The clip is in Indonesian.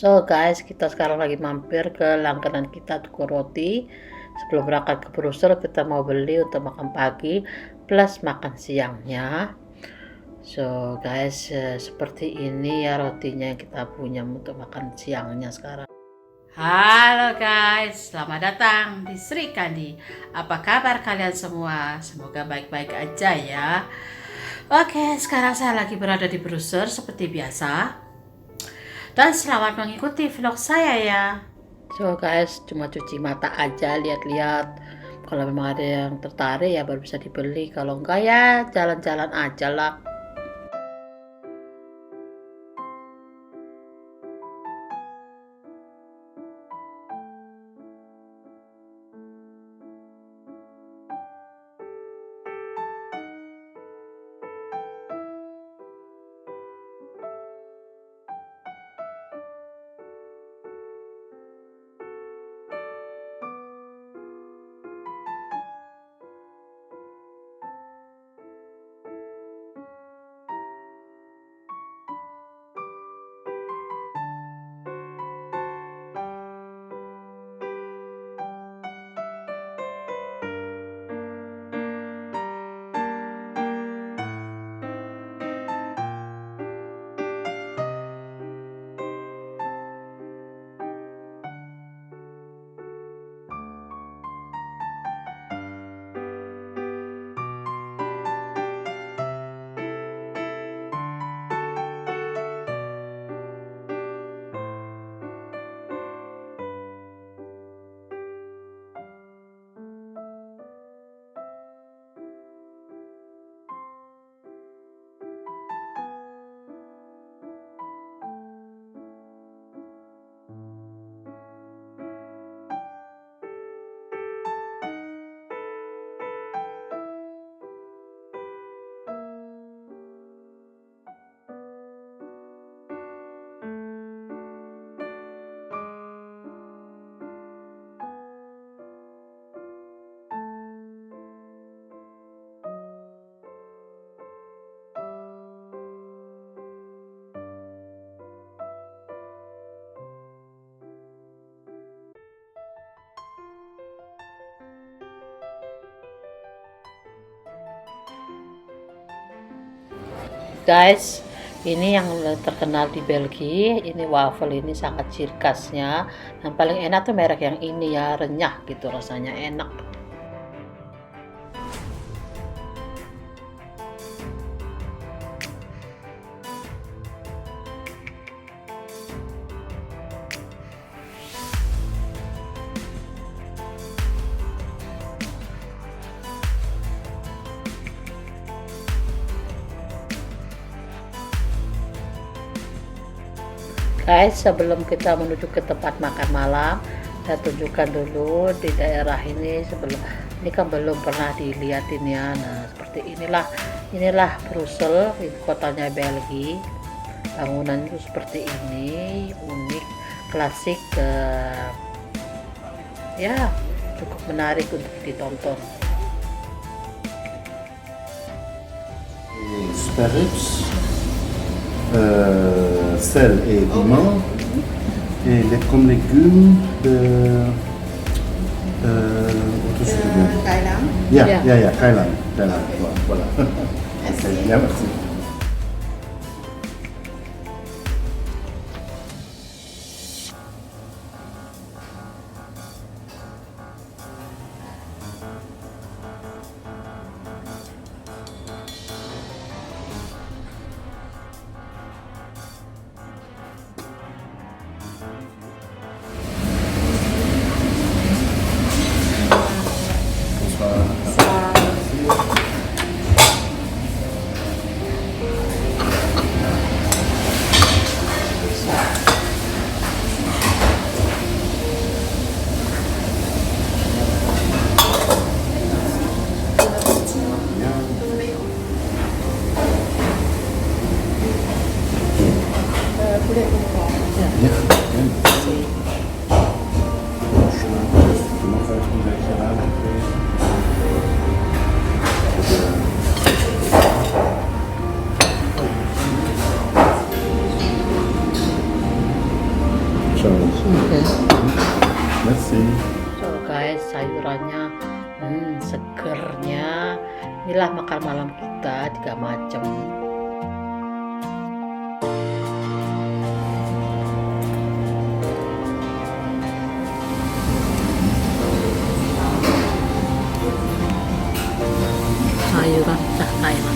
So guys, kita sekarang lagi mampir ke langganan kita toko roti. Sebelum berangkat ke Brussel, kita mau beli untuk makan pagi plus makan siangnya. So guys, seperti ini ya rotinya yang kita punya untuk makan siangnya sekarang. Halo guys, selamat datang di Srikandi. Apa kabar kalian semua? Semoga baik-baik aja ya. Oke, sekarang saya lagi berada di Brussel seperti biasa. Dan selamat mengikuti vlog saya ya. So guys, cuma cuci mata aja, lihat-lihat. Kalau memang ada yang tertarik ya baru bisa dibeli. Kalau enggak ya jalan-jalan aja lah. Guys, ini yang terkenal di Belgia, ini waffle ini sangat ciri khasnya. Yang paling enak tuh merek yang ini ya, renyah gitu rasanya, enak. Guys, sebelum kita menuju ke tempat makan malam, saya tunjukkan dulu di daerah ini. Ini kan belum pernah dilihatin ya. Nah, seperti inilah Brussel, ini kotanya Belgia. Bangunan itu seperti ini, unik, klasik, ya cukup menarik untuk ditonton. Sparrows, sel et piment, et comme légumes, autre chose. Thailand. Thailand, voilà. Merci. Bien, merci. Kulit bengkok. Inilah makan malam kita 3 macam. Sayuran udah enak.